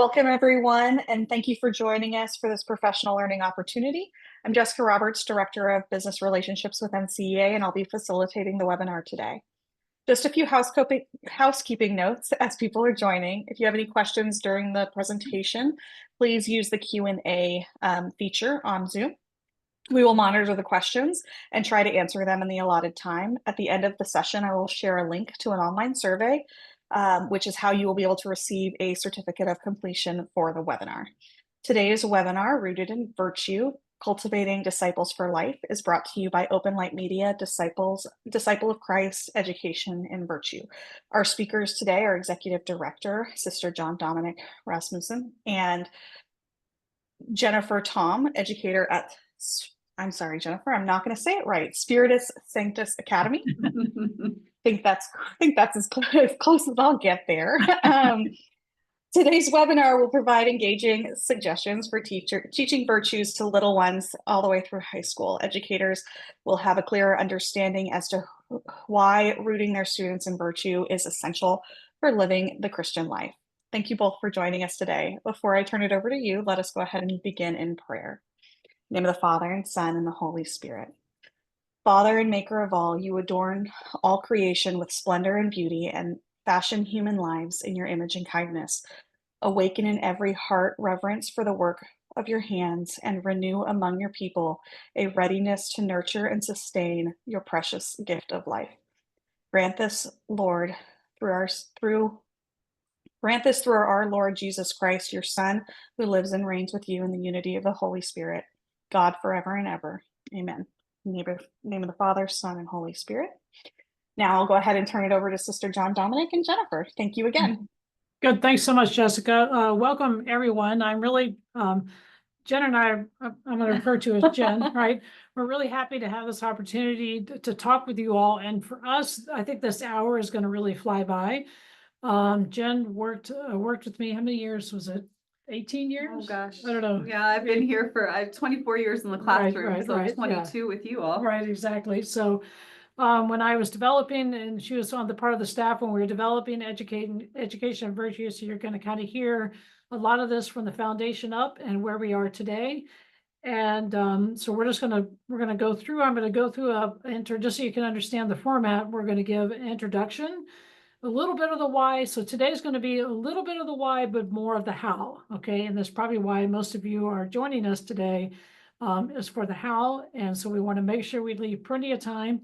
Welcome, everyone, and thank you for joining us for this professional learning opportunity. I'm Jessica Roberts, Director of Business Relationships with NCEA, and I'll be facilitating the webinar today. Just a few housekeeping notes as people are joining. If you have any questions during the presentation, please use the Q&A feature on Zoom. We will monitor the questions and try to answer them in the allotted time. At the end of the session, I will share a link to an online survey, which is how you will be able to receive a certificate of completion for the webinar. Today's webinar, Rooted in Virtue, Cultivating Disciples for Life, is brought to you by Open Light Media, Disciple of Christ, Education in Virtue. Our speakers today are Executive Director, Sister John Dominic Rasmussen, and Jennifer Tom, educator at I'm sorry, Jennifer, I'm not going to say it right. Spiritus Sanctus Academy. I think that's as close as I'll get there. Today's webinar will provide engaging suggestions for teaching virtues to little ones all the way through high school. Educators will have a clearer understanding as to why rooting their students in virtue is essential for living the Christian life. Thank you both for joining us today. Before I turn it over to you, let us go ahead and begin in prayer. In the name of the Father, and Son, and the Holy Spirit. Father and maker of all, you adorn all creation with splendor and beauty and fashion human lives in your image and kindness. Awaken in every heart reverence for the work of your hands and renew among your people a readiness to nurture and sustain your precious gift of life. Grant this, Lord, grant this through our Lord Jesus Christ, your Son, who lives and reigns with you in the unity of the Holy Spirit, God forever and ever. Amen. In the name of the Father, Son, and Holy Spirit. Now I'll go ahead and turn it over to Sister John Dominic and Jennifer. Thank you again. Good. Thanks so much, Jessica. Welcome, everyone. I'm really, Jen and I, I'm going to refer to as Jen, right? We're really happy to have this opportunity to talk with you all. And for us, I think this hour is going to really fly by. Jen worked with me. How many years was it? 18 years? Oh gosh. I don't know. Yeah, I've been here for 24 years in the classroom, Right, so right, 22 yeah. with you all. Right, exactly. So when I was developing, and she was on the part of the staff when we were developing education and virtue, so you're going to kind of hear a lot of this from the foundation up and where we are today. And so we're going to go through. I'm going to go through just so you can understand the format. We're going to give an introduction, a little bit of the why. So today's going to be a little bit of the why, but more of the how. Okay, and that's probably why most of you are joining us today, is for the how. And so we want to make sure we leave plenty of time.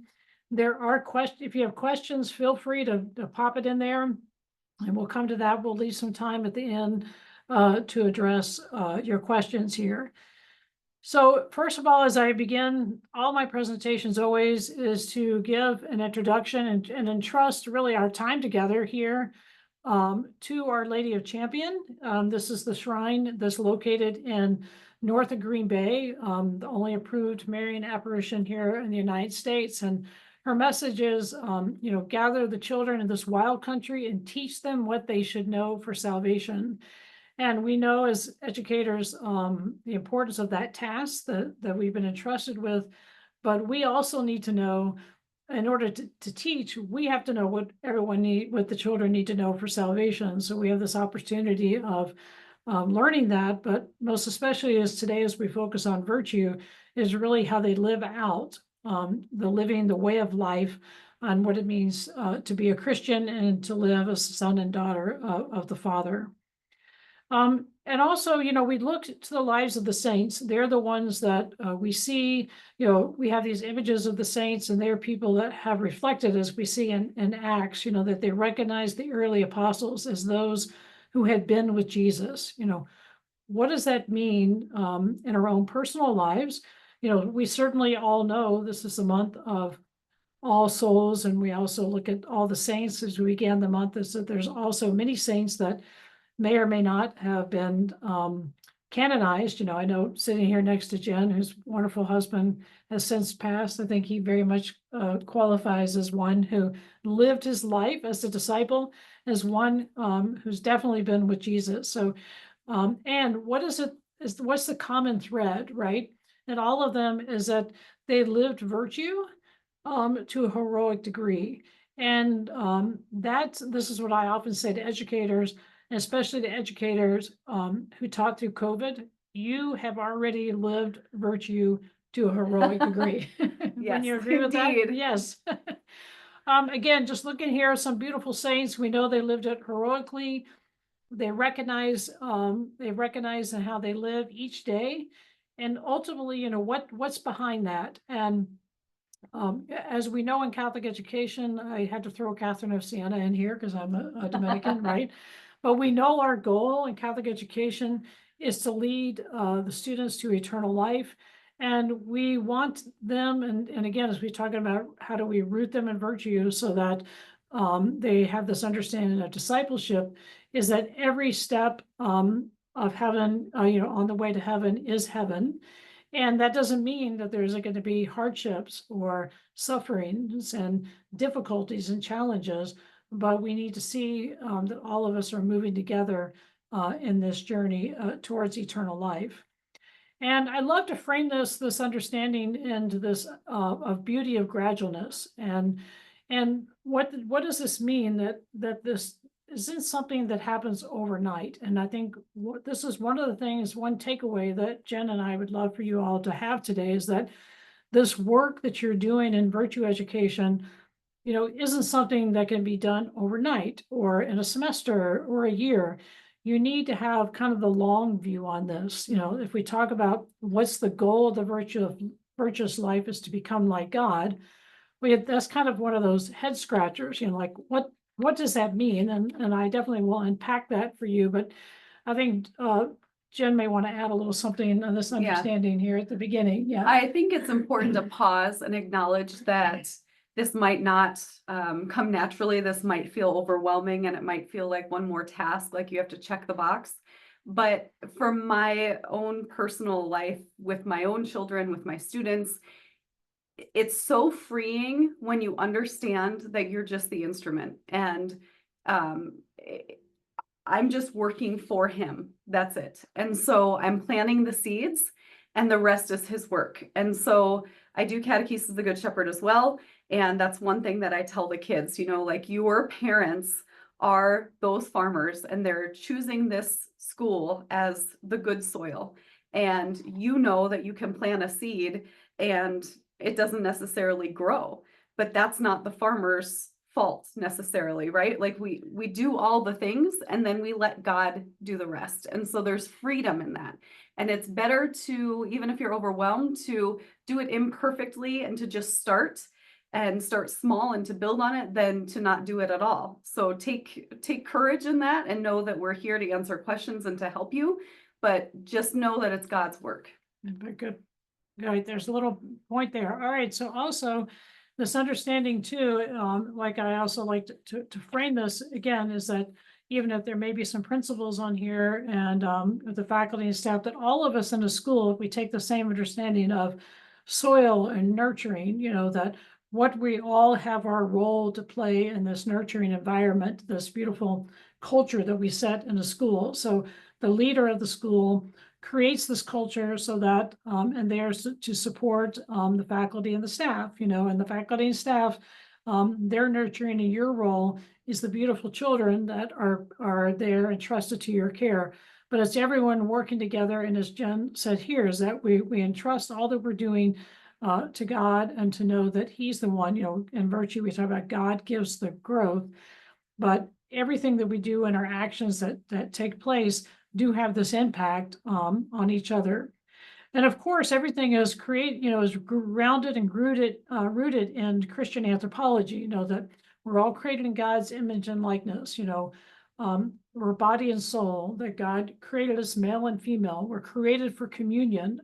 There are questions. If you have questions, feel free to pop it in there, and we'll come to that. We'll leave some time at the end to address your questions here. So first of all, as I begin, all my presentations always is to give an introduction and entrust really our time together here to Our Lady of Champion. This is the shrine that's located in north of Green Bay, the only approved Marian apparition here in the United States. And her message is, gather the children in this wild country and teach them what they should know for salvation. And we know as educators the importance of that task that we've been entrusted with, but we also need to know, in order to teach, we have to know what what the children need to know for salvation. So we have this opportunity of learning that, but most especially as today, as we focus on virtue, is really how they live out the way of life, on what it means to be a Christian and to live as a son and daughter of the Father. And also, we look to the lives of the saints. They're the ones that we see, we have these images of the saints, and they're people that have reflected, as we see in Acts, that they recognize the early apostles as those who had been with Jesus. What does that mean in our own personal lives? We certainly all know this is the month of All Souls, and we also look at all the saints as we began the month. Is that there's also many saints that may or may not have been canonized. I know sitting here next to Jen, whose wonderful husband has since passed, I think he very much qualifies as one who lived his life as a disciple, as one who's definitely been with Jesus. So, and what's the common thread, right? And all of them is that they lived virtue to a heroic degree. And this is what I often say to educators. and especially the educators who taught through COVID, you have already lived virtue to a heroic degree. Wouldn't Yes, you agree with that? indeed. Yes. Again, just looking here, some beautiful saints. We know they lived it heroically. They recognize in how they live each day, and ultimately, what's behind that. And as we know in Catholic education, I had to throw Catherine of Siena in here because I'm a Dominican, right? But we know our goal in Catholic education is to lead the students to eternal life. And we want them, and again, as we're talking about how do we root them in virtue so that they have this understanding of discipleship, is that every step of heaven, on the way to heaven is heaven. And that doesn't mean that there's going to be hardships or sufferings and difficulties and challenges, but we need to see that all of us are moving together in this journey towards eternal life. And I love to frame this understanding into this of beauty of gradualness. And what does this mean that this isn't something that happens overnight? And I think this is one of the things, one takeaway that Jen and I would love for you all to have today is that this work that you're doing in virtue education, isn't something that can be done overnight or in a semester or a year. You need to have kind of the long view on this. If we talk about what's the goal of the virtuous life is to become like God, that's kind of one of those head scratchers, like what does that mean? And I definitely will unpack that for you, but I think Jen may want to add a little something on this understanding here at the beginning. Yeah. I think it's important to pause and acknowledge that this might not come naturally. This might feel overwhelming and it might feel like one more task, like you have to check the box. But for my own personal life with my own children, with my students, it's so freeing when you understand that you're just the instrument and I'm just working for him. That's it. And so I'm planting the seeds and the rest is his work. And so I do catechesis of the Good Shepherd as well. And that's one thing that I tell the kids, like your parents are those farmers and they're choosing this school as the good soil. And you know that you can plant a seed and it doesn't necessarily grow, but that's not the farmer's fault necessarily, right? Like we do all the things and then we let God do the rest. And so there's freedom in that. And it's better to, even if you're overwhelmed, to do it imperfectly and to just start small and to build on it than to not do it at all. So take courage in that and know that we're here to answer questions and to help you, but just know that it's God's work. Very good. All right, there's a little point there. All right, so also this understanding too, like I also like to frame this again, is that even if there may be some principles on here and with the faculty and staff, that all of us in a school, if we take the same understanding of soil and nurturing, that what we all have our role to play in this nurturing environment, this beautiful culture that we set in a school. So the leader of the school creates this culture so that, and there's to support the faculty and the staff, and the faculty and staff, their nurturing and your role is the beautiful children that are there entrusted to your care. But it's everyone working together, and as Jen said here, is that we entrust all that we're doing to God and to know that He's the one, in virtue, we talk about God gives the growth, but everything that we do and our actions that take place do have this impact on each other. And of course, everything is is grounded and rooted in Christian anthropology, that we're all created in God's image and likeness, we're body and soul, that God created us male and female. We're created for communion,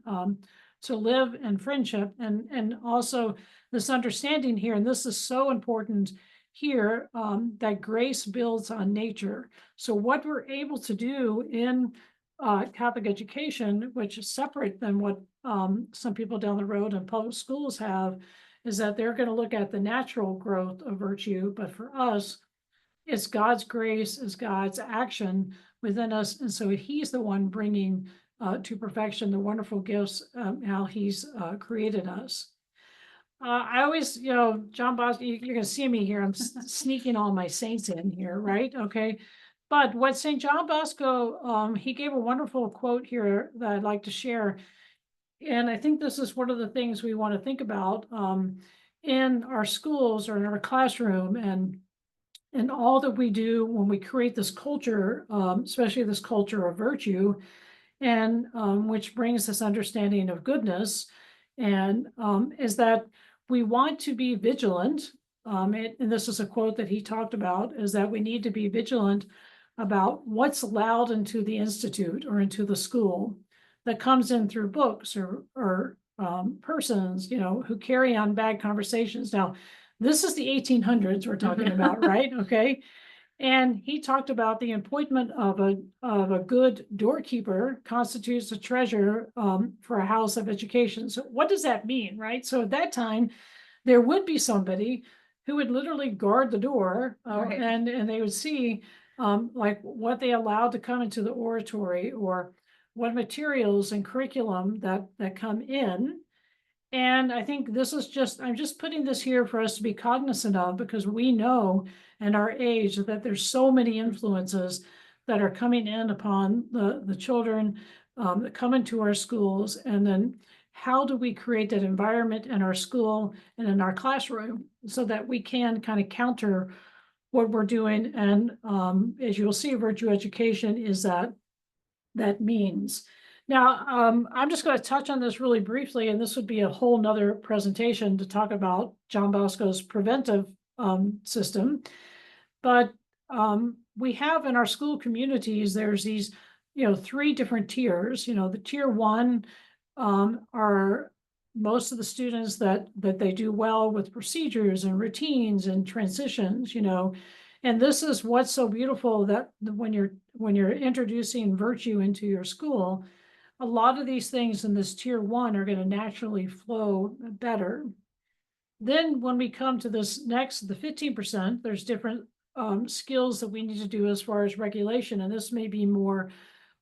to live in friendship, and also this understanding here, and this is so important here, that grace builds on nature. So what we're able to do in Catholic education, which is separate than what some people down the road in public schools have, is that they're going to look at the natural growth of virtue. But for us, it's God's grace, it's God's action within us. And so He's the one bringing to perfection the wonderful gifts, how He's created us. I always, John Bosco, you're going to see me here. I'm sneaking all my saints in here, right? Okay. But what St. John Bosco, he gave a wonderful quote here that I'd like to share. And I think this is one of the things we want to think about in our schools or in our classroom and all that we do when we create this culture, especially this culture of virtue, and which brings this understanding of goodness, and is that we want to be vigilant. And this is a quote that he talked about, is that we need to be vigilant about what's allowed into the institute or into the school that comes in through books or persons, who carry on bad conversations. Now, this is the 1800s we're talking about, right? Okay. And he talked about the appointment of a good doorkeeper constitutes a treasure for a house of education. So what does that mean, right? So at that time, there would be somebody who would literally guard the door, Right. and they would see like what they allowed to come into the oratory or what materials and curriculum that come in. And I think this is I'm just putting this here for us to be cognizant of, because we know in our age that there's so many influences that are coming in upon the children that come into our schools. And then how do we create that environment in our school and in our classroom so that we can kind of counter what we're doing? And as you'll see, virtue education is that means. Now, I'm just going to touch on this really briefly, and this would be a whole nother presentation to talk about John Bosco's preventive system. But we have in our school communities, there's these, 3 different tiers. The tier 1 are most of the students that they do well with procedures and routines and transitions, and this is what's so beautiful, that when you're introducing virtue into your school, a lot of these things in this tier 1 are going to naturally flow better. Then when we come to this next, the 15%, there's different skills that we need to do as far as regulation. And this may be more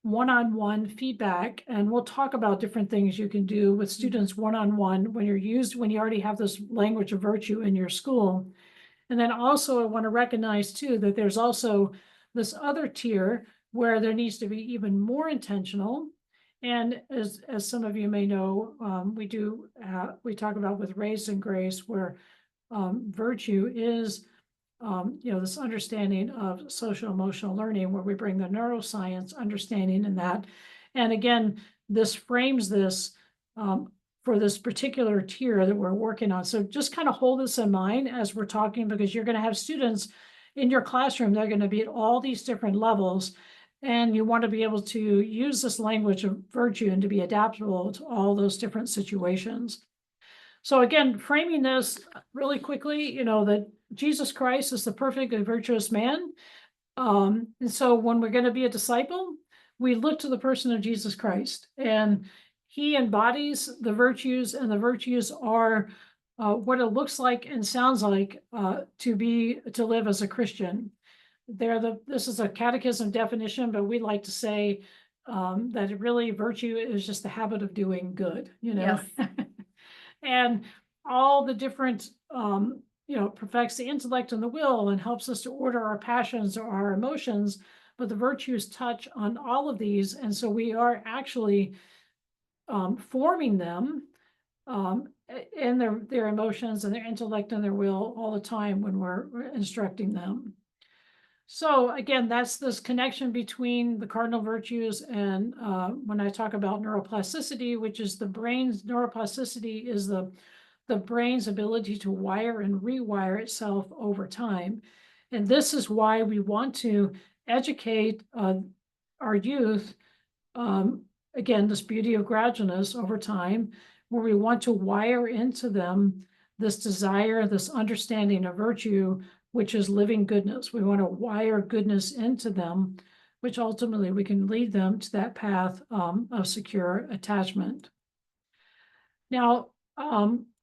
one-on-one feedback. And we'll talk about different things you can do with students one-on-one when you already have this language of virtue in your school. And then also I want to recognize too, that there's also this other tier where there needs to be even more intentional. And as some of you may know, we talk about with Race and Grace, where virtue is, this understanding of social emotional learning, where we bring the neuroscience understanding in that. And again, this frames this for this particular tier that we're working on. So just kind of hold this in mind as we're talking, because you're going to have students in your classroom that are going to be at all these different levels. And you want to be able to use this language of virtue and to be adaptable to all those different situations. So again, framing this really quickly, that Jesus Christ is the perfect and virtuous man. And so when we're going to be a disciple, we look to the person of Jesus Christ, and he embodies the virtues, and the virtues are what it looks like and sounds like to live as a Christian. This is a catechism definition, but we like to say that really virtue is just the habit of doing good, Yes. and all the different, perfects the intellect and the will and helps us to order our passions or our emotions, but the virtues touch on all of these. And so we are actually forming them in their emotions and their intellect and their will all the time when we're instructing them. So again, that's this connection between the cardinal virtues and when I talk about neuroplasticity, which is the brain's neuroplasticity, is the brain's ability to wire and rewire itself over time. And this is why we want to educate our youth, again, this beauty of gradualness over time, where we want to wire into them this desire, this understanding of virtue, which is living goodness. We want to wire goodness into them, which ultimately we can lead them to that path of secure attachment. Now,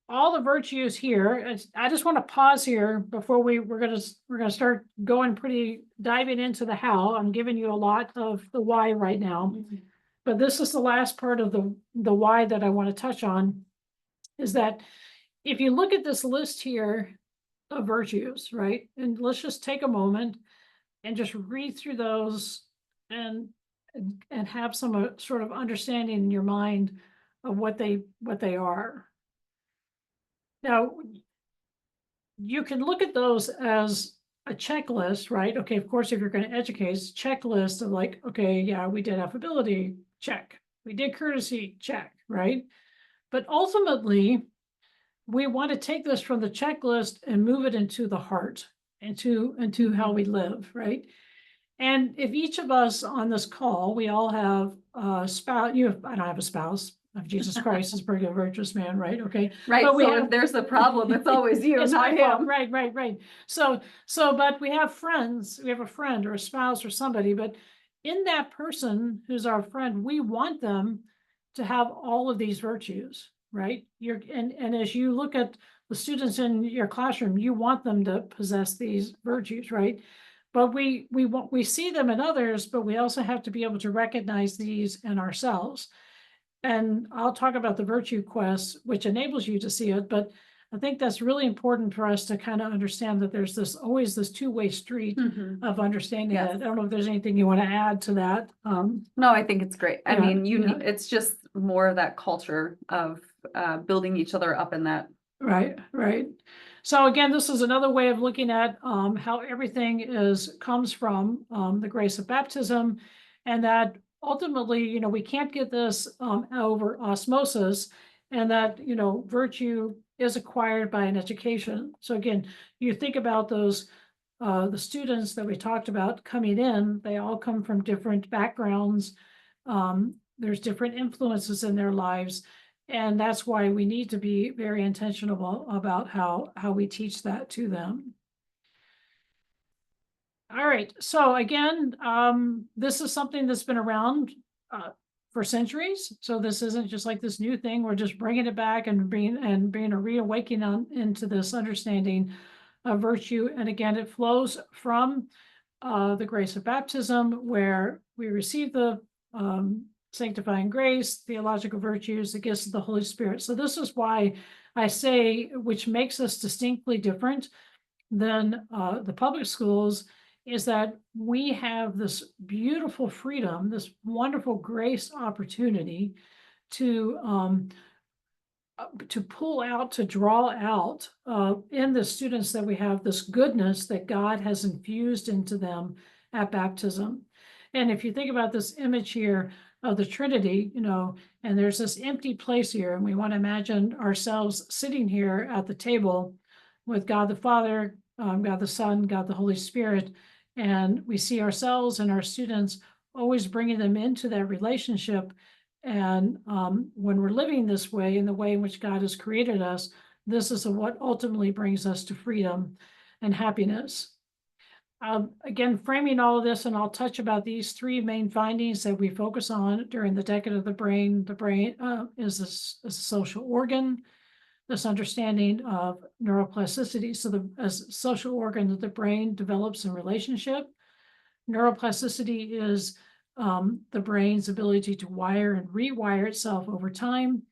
all the virtues here, I just want to pause here before we're gonna start going diving into the how. I'm giving you a lot of the why right now, but this is the last part of the why that I want to touch on, is that if you look at this list here of virtues, right? And let's just take a moment and just read through those and and have some sort of understanding in your mind of what they are. Now, you can look at those as a checklist, right? Okay, of course, if you're going to educate, it's a checklist of like, okay, yeah, we did affability, check. We did courtesy, check, right? But ultimately, we want to take this from the checklist and move it into the heart, into how we live, right? And if each of us on this call, we all have a spouse, I don't have a spouse. Jesus Christ is pretty virtuous man, right? Okay. Right, But we so have, if there's a problem, it's always you, it's not my fault. him. Right. But we have friends, we have a friend or a spouse or somebody, but in that person who's our friend, we want them to have all of these virtues, right? And as you look at the students in your classroom, you want them to possess these virtues, right? But we see them in others, but we also have to be able to recognize these in ourselves. And I'll talk about the virtue quest, which enables you to see it, but I think that's really important for us to kind of understand that there's always this two-way street Mhm. of understanding Yes. it. I don't know if there's anything you want to add to that. No, I think it's great. I Yeah, mean, yeah. it's just more of that culture of building each other up in that. Right. So again, this is another way of looking at how everything comes from the grace of baptism, and that ultimately, we can't get this over osmosis, and that virtue is acquired by an education. So again, you think about those the students that we talked about coming in, they all come from different backgrounds. There's different influences in their lives. And that's why we need to be very intentional about how we teach that to them. All right, so again, this is something that's been around for centuries. So this isn't just like this new thing. We're just bringing it back and being a reawakening into this understanding of virtue. And again, it flows from the grace of baptism, where we receive the sanctifying grace, theological virtues, the gifts of the Holy Spirit. So this is why I say, which makes us distinctly different than the public schools, is that we have this beautiful freedom, this wonderful grace opportunity to pull out, to draw out in the students that we have this goodness that God has infused into them at baptism. And if you think about this image here of the Trinity, and there's this empty place here, and we want to imagine ourselves sitting here at the table with God the Father, God the Son, God the Holy Spirit, and we see ourselves and our students always bringing them into that relationship. And when we're living this way, in the way in which God has created us, this is what ultimately brings us to freedom and happiness. Again, framing all of this, and I'll touch about these three main findings that we focus on during the decade of the brain. The brain is a social organ, this understanding of neuroplasticity. So as a social organ that the brain develops in relationship, neuroplasticity is the brain's ability to wire and rewire itself over time.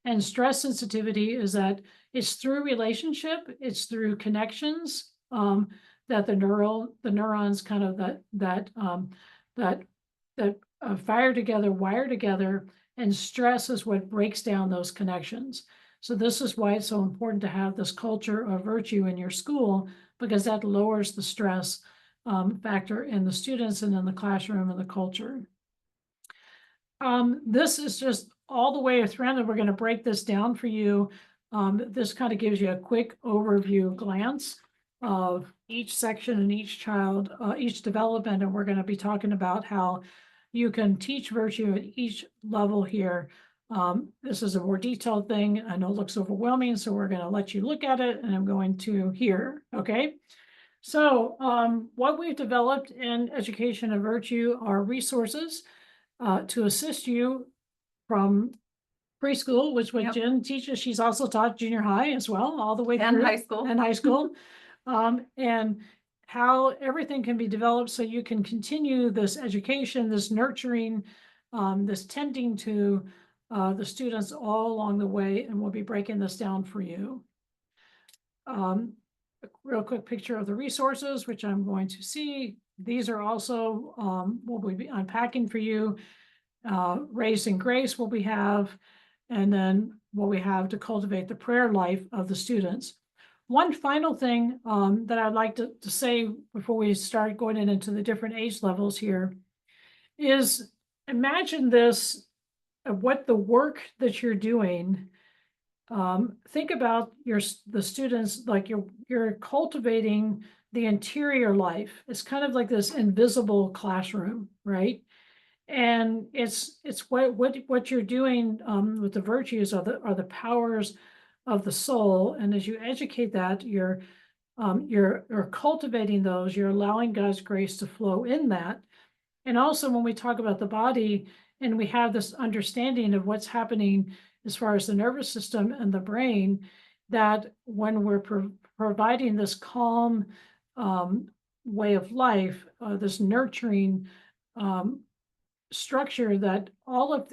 And stress sensitivity is that it's through relationship, it's through connections that the neurons kind of that fire together, wire together, and stress is what breaks down those connections. So this is why it's so important to have this culture of virtue in your school, because that lowers the stress factor in the students and in the classroom and the culture. This is just all the way through, and we're going to break this down for you. This kind of gives you a quick overview glance of each section and each child, each development, and we're going to be talking about how you can teach virtue at each level here. This is a more detailed thing. I know it looks overwhelming, so we're going to let you look at it, and I'm going to here, okay? So what we've developed in education and virtue are resources to assist you from preschool, which what Jen teaches. She's also taught junior high as well, all the way And through. high school. And high school. And how everything can be developed so you can continue this education, this nurturing, this tending to the students all along the way, and we'll be breaking this down for you. a real quick picture of the resources, which I'm going to see. These are also what we'll be unpacking for you. Race and grace, what we have, and then what we have to cultivate the prayer life of the students. One final thing that I'd like to say before we start going into the different age levels here is imagine this, what the work that you're doing. Think about the students, like you're cultivating the interior life. It's kind of like this invisible classroom, right? And it's what you're doing with the virtues are the powers of the soul. And as you educate that, you're cultivating those, you're allowing God's grace to flow in that. And also when we talk about the body and we have this understanding of what's happening as far as the nervous system and the brain, that when we're providing this calm way of life, this nurturing structure, that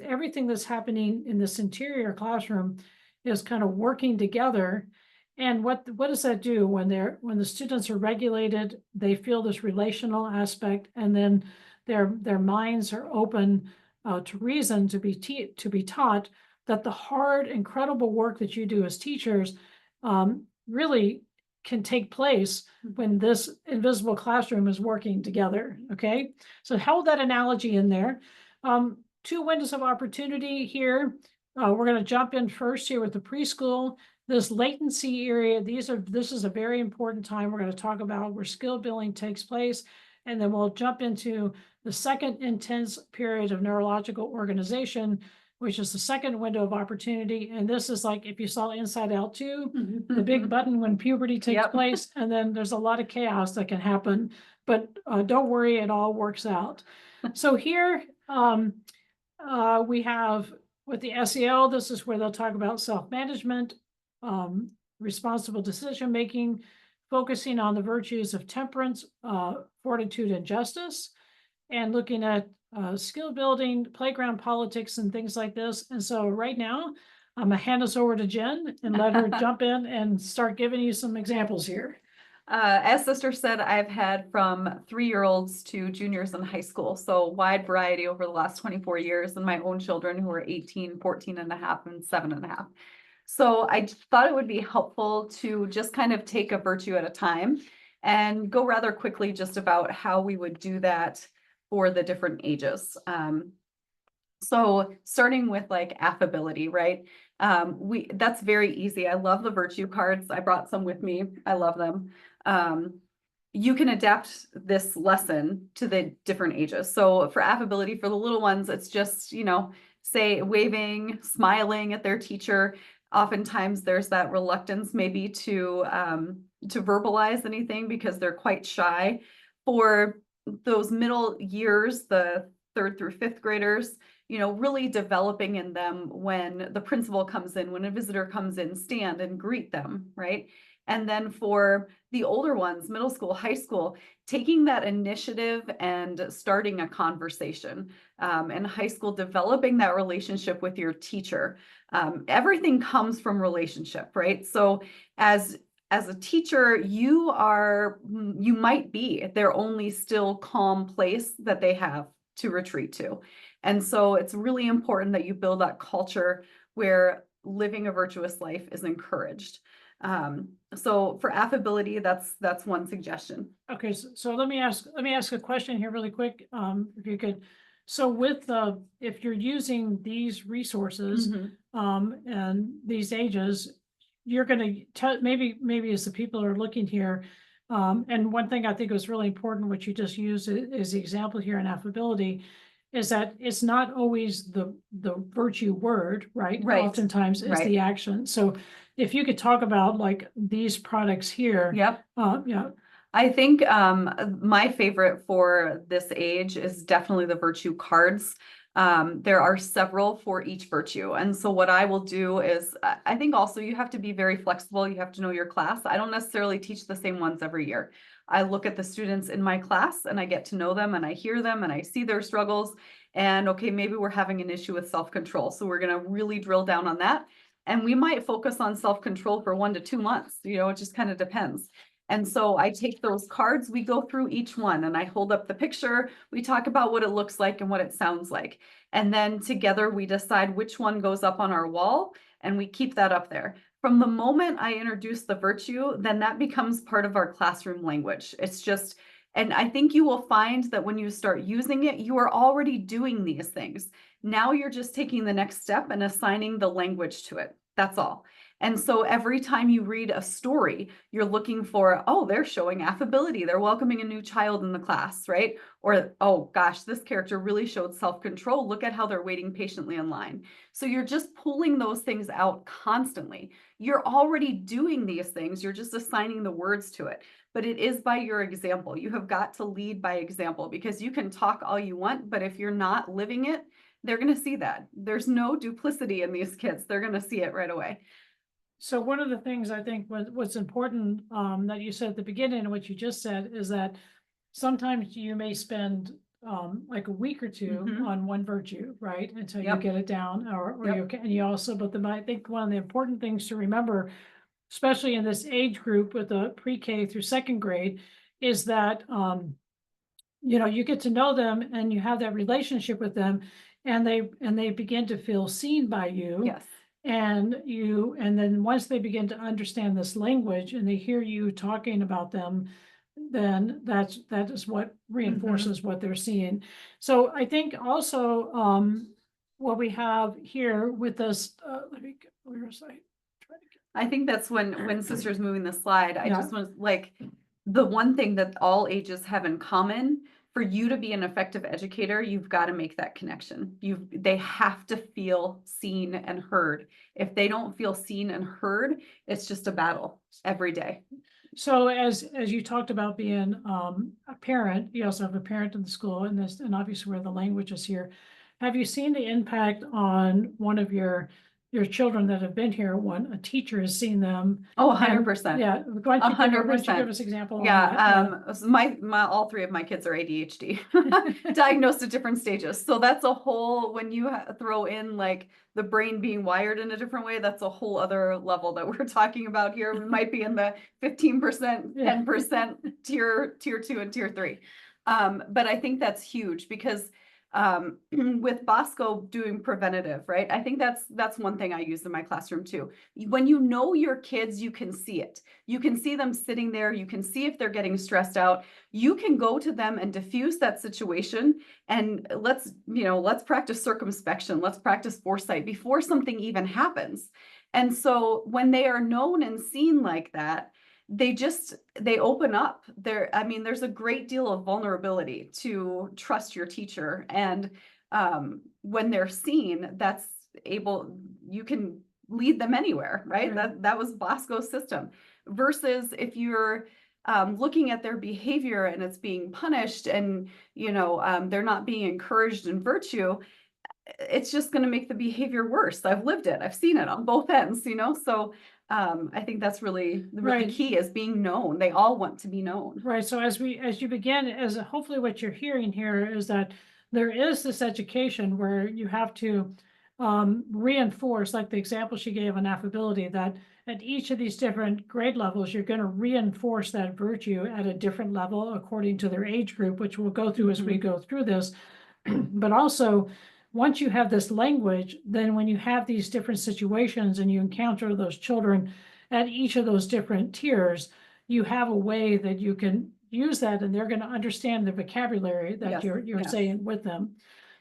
everything that's happening in this interior classroom is kind of working together. And what does that do when the students are regulated? They feel this relational aspect, and then their minds are open to reason, to be taught that the hard, incredible work that you do as teachers really can take place when this invisible classroom is working together. Okay, so hold that analogy in there. Two windows of opportunity here. We're going to jump in first here with the preschool. This latency area, this is a very important time we're going to talk about where skill building takes place. And then we'll jump into the second intense period of neurological organization, which is the second window of opportunity. And this is like if you saw Inside Out 2, the big button when puberty takes place, and then there's a lot of chaos that can happen. But don't worry, it all works out. So here we have with the SEL, this is where they'll talk about self-management, responsible decision-making, focusing on the virtues of temperance, fortitude, and justice, and looking at skill building, playground politics, and things like this. And so right now, I'm gonna hand this over to Jen and let her jump in and start giving you some examples here. As Sister said, I've had from 3-year-olds to juniors in high school, so wide variety over the last 24 years, and my own children who are 18, 14 and a half, and 7 and a half. So I thought it would be helpful to just kind of take a virtue at a time and go rather quickly just about how we would do that for the different ages. So starting with like affability, right? That's very easy. I love the virtue cards. I brought some with me. I love them. You can adapt this lesson to the different ages. So for affability, for the little ones, it's just, say waving, smiling at their teacher. Oftentimes there's that reluctance maybe to verbalize anything because they're quite shy. For those middle years, the 3rd through 5th graders, really developing in them when the principal comes in, when a visitor comes in, stand and greet them, right? And then for the older ones, middle school, high school, taking that initiative and starting a conversation. In high school, developing that relationship with your teacher. Everything comes from relationship, right? So as a teacher, you might be their only still calm place that they have to retreat to. And so it's really important that you build that culture where living a virtuous life is encouraged. So for affability, that's one suggestion. Okay, so let me ask a question here really quick, if you could. So if you're using these resources and these ages, you're going to tell maybe as the people are looking here. And one thing I think was really important, which you just used is the example here in affability, is that it's not always the virtue word, right? Right. Oftentimes it's the action. So if you could talk about like these products here. Yep. Yeah. I think my favorite for this age is definitely the virtue cards. There are several for each virtue. And so what I will do is, I think also you have to be very flexible. You have to know your class. I don't necessarily teach the same ones every year. I look at the students in my class and I get to know them and I hear them and I see their struggles. And okay, maybe we're having an issue with self-control. So we're going to really drill down on that. And we might focus on self-control for 1 to 2 months. It just kind of depends. And so I take those cards, we go through each one, and I hold up the picture, we talk about what it looks like and what it sounds like. And then together we decide which one goes up on our wall, and we keep that up there. From the moment I introduce the virtue, then that becomes part of our classroom language. It's just, and I think you will find that when you start using it, you are already doing these things. Now you're just taking the next step and assigning the language to it. That's all. And so every time you read a story, you're looking for, oh, they're showing affability. They're welcoming a new child in the class, right? Or, oh gosh, this character really showed self-control. Look at how they're waiting patiently in line. So you're just pulling those things out constantly. You're already doing these things. You're just assigning the words to it. But it is by your example. You have got to lead by example, because you can talk all you want, but if you're not living it, they're going to see that. There's no duplicity in these kids. They're going to see it right away. So one of the things I think what's important that you said at the beginning and what you just said is that sometimes you may spend like a week or two Mhm. on one virtue, right? Until you Yep. get it down, or Yep. you can, and you also, but I think one of the important things to remember, especially in this age group with the pre-K through second grade, is that you know, you get to know them and you have that relationship with them, and they begin to feel seen by you. Yes. And then once they begin to understand this language and they hear you talking about them, then that is what reinforces what they're seeing. So I think also what we have here with this, let me get, where was I? I think that's when Sister's moving the slide, I Yeah. just want like the one thing that all ages have in common. For you to be an effective educator, you've got to make that connection. They have to feel seen and heard. If they don't feel seen and heard, it's just a battle every day. So as you talked about being a parent, you also have a parent in the school, and this, and obviously where the language is here. Have you seen the impact on one of your children that have been here when a teacher has seen them? Oh, And- 100%. Yeah, why don't you give 100%. us an example on Yeah, that? so my all three of my kids are ADHD, diagnosed at different stages. So that's a whole, when you throw in like the brain being wired in a different way, that's a whole other level that we're talking about here. We might be in the 15%, 10% tier 2 and tier 3. But I think that's huge because with Bosco doing preventative, right? I think that's one thing I use in my classroom too. When you know your kids, you can see it. You can see them sitting there. You can see if they're getting stressed out. You can go to them and diffuse that situation. And let's practice circumspection. Let's practice foresight before something even happens. And so when they are known and seen like that, they open up there's a great deal of vulnerability to trust your teacher. And when they're seen, you can lead them anywhere, right? That was Bosco's system. Versus if you're looking at their behavior and it's being punished and they're not being encouraged in virtue, it's just going to make the behavior worse. I've lived it. I've seen it on both ends, so I think that's really key, is being known. They all want to be known. Right. So as you begin, hopefully what you're hearing here is that there is this education where you have to reinforce, like the example she gave on affability, that at each of these different grade levels, you're going to reinforce that virtue at a different level according to their age group, which we'll go through as we go through this. But also, once you have this language, then when you have these different situations and you encounter those children at each of those different tiers, you have a way that you can use that, and they're going to understand the vocabulary that you're saying with them.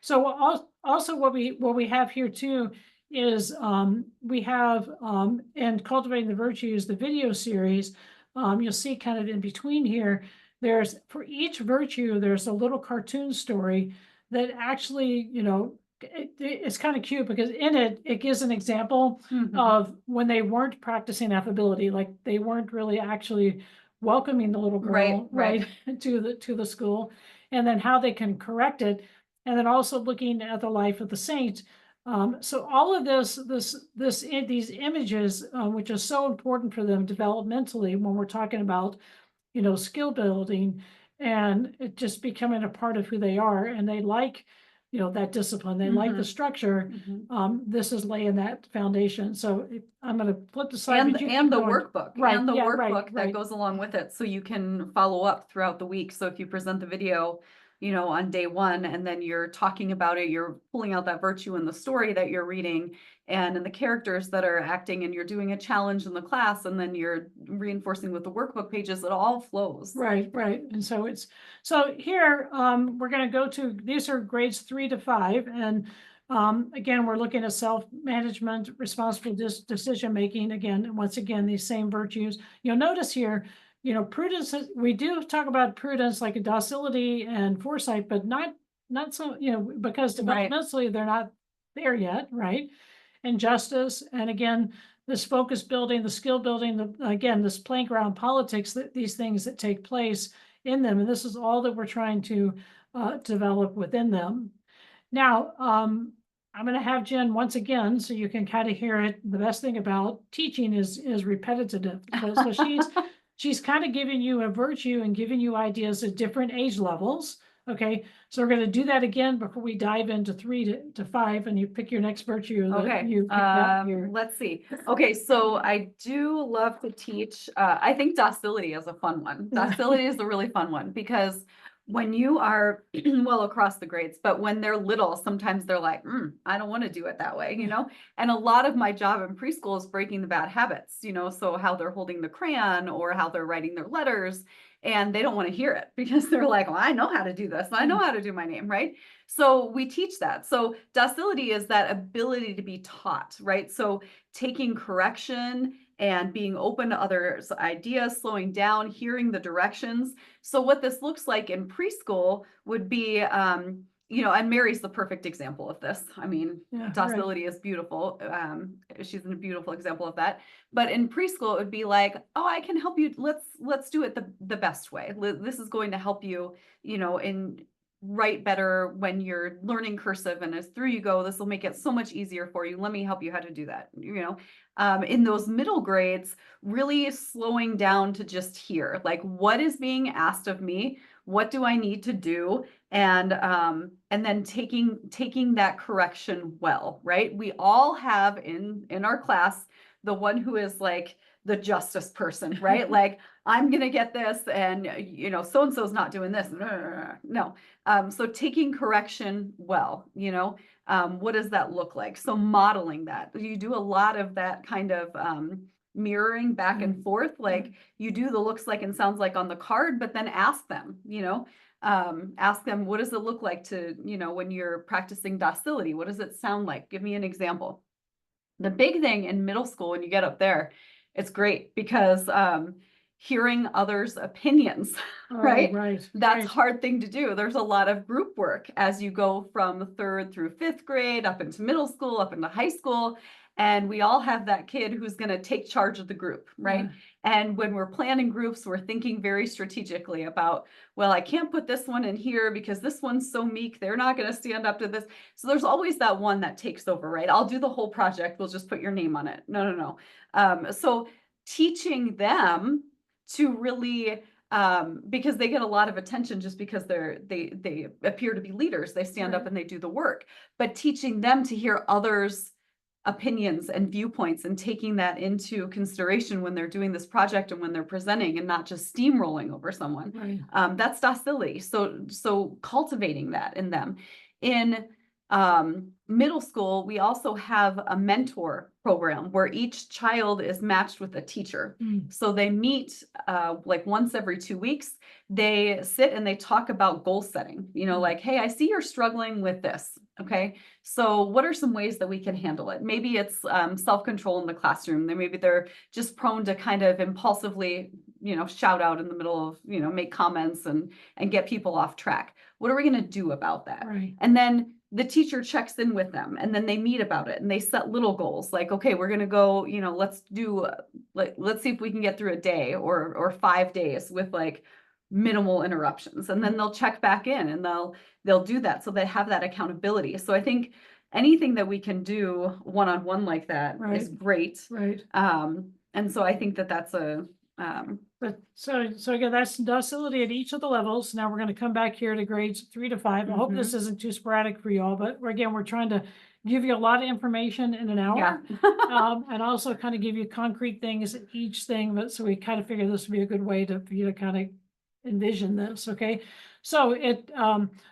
So also what we have here too is we have in Cultivating the Virtues, the video series, you'll see kind of in between here, for each virtue, there's a little cartoon story that actually, it's kind of cute because in it gives an example of when they weren't practicing affability, like they weren't really actually welcoming the little girl right to the school, and then how they can correct it, and then also looking at the life of the saint. So all of these images, which is so important for them developmentally when we're talking about, skill building, and it just becoming a part of who they are, and they like that discipline. They like the structure. This is laying that foundation. So I'm going to flip the slide. And, but you and keep the going. workbook, Right, and the yeah, workbook that right. goes along with it, so you can follow up throughout the week. So if you present the video, on day one, and then you're talking about it, you're pulling out that virtue in the story that you're reading and in the characters that are acting, and you're doing a challenge in the class, and then you're reinforcing with the workbook pages, it all flows. Right. And so here, we're going to go to, these are grades 3 to 5. And again, we're looking at self-management, responsible decision-making. Again, once again, these same virtues. You'll notice here, prudence, we do talk about prudence, like docility and foresight, but not so, because developmentally they're not there yet, right? And justice, and again, this focus building, the skill building, again, this playing ground politics, these things that take place in them. And this is all that we're trying to develop within them. Now, I'm going to have Jen once again, so you can kind of hear it. The best thing about teaching is repetitive. So she's kind of giving you a virtue and giving you ideas at different age levels. Okay, so we're going to do that again before we dive into 3 to 5, and you pick your next virtue. Okay, you picked out here. let's see. Okay, so I do love to teach. I think docility is a fun one. Docility is a really fun one, because when you are well across the grades, but when they're little, sometimes they're like, I don't want to do it that way, And a lot of my job in preschool is breaking the bad habits, so how they're holding the crayon or how they're writing their letters, and they don't want to hear it because they're like, well, I know how to do this. I know how to do my name, right? So we teach that. So docility is that ability to be taught, right? So taking correction and being open to others' ideas, slowing down, hearing the directions. So what this looks like in preschool would be, and Mary's the perfect example of this. I mean, docility is beautiful. She's a beautiful example of that. But in preschool, it would be like, oh, I can help you. Let's do it the best way. This is going to help you, in write better when you're learning cursive, and as through you go, this will make it so much easier for you. Let me help you how to do that. In those middle grades, really slowing down to just hear, like, what is being asked of me? What do I need to do? And then taking that correction well, right? We all have in our class the one who is like the justice person, right? Like, I'm gonna get this, and so and so's not doing this. No. So taking correction well, what does that look like? So modeling that. You do a lot of that kind of mirroring back and forth, like you do the looks like and sounds like on the card, but then ask them, ask them, what does it look like to, when you're practicing docility, what does it sound like? Give me an example. The big thing in middle school, when you get up there, it's great because hearing others' opinions, right? That's a hard thing to do. There's a lot of group work as you go from 3rd through 5th grade, up into middle school, up into high school. And we all have that kid who's going to take charge of the group, right? And when we're planning groups, we're thinking very strategically about, well, I can't put this one in here because this one's so meek. They're not going to stand up to this. So there's always that one that takes over, right? I'll do the whole project. We'll just put your name on it. No. So teaching them to really, because they get a lot of attention just because they appear to be leaders. They stand up and they do the work, but teaching them to hear others' opinions and viewpoints and taking that into consideration when they're doing this project and when they're presenting, and not just steamrolling over someone. That's docility. So cultivating that in them. In middle school, we also have a mentor program where each child is matched with a teacher. So they meet like once every 2 weeks. They sit and they talk about goal setting, like, hey, I see you're struggling with this. Okay, so what are some ways that we can handle it? Maybe it's self-control in the classroom. Maybe they're just prone to kind of impulsively, shout out in the middle of, make comments and get people off track. What are we going to do about that? And then the teacher checks in with them, and then they meet about it, and they set little goals like, okay, we're going to go, let's see if we can get through a day or 5 days with like minimal interruptions. And then they'll check back in and they'll do that. So they have that accountability. So I think anything that we can do one-on-one like that is great. And so I think that that's So again, that's docility at each of the levels. Now we're going to come back here to grades 3 to 5. I hope this isn't too sporadic for you all, but again, we're trying to give you a lot of information in an hour. And also kind of give you concrete things, each thing, but so we kind of figure this would be a good way for you to kind of envision this, okay? So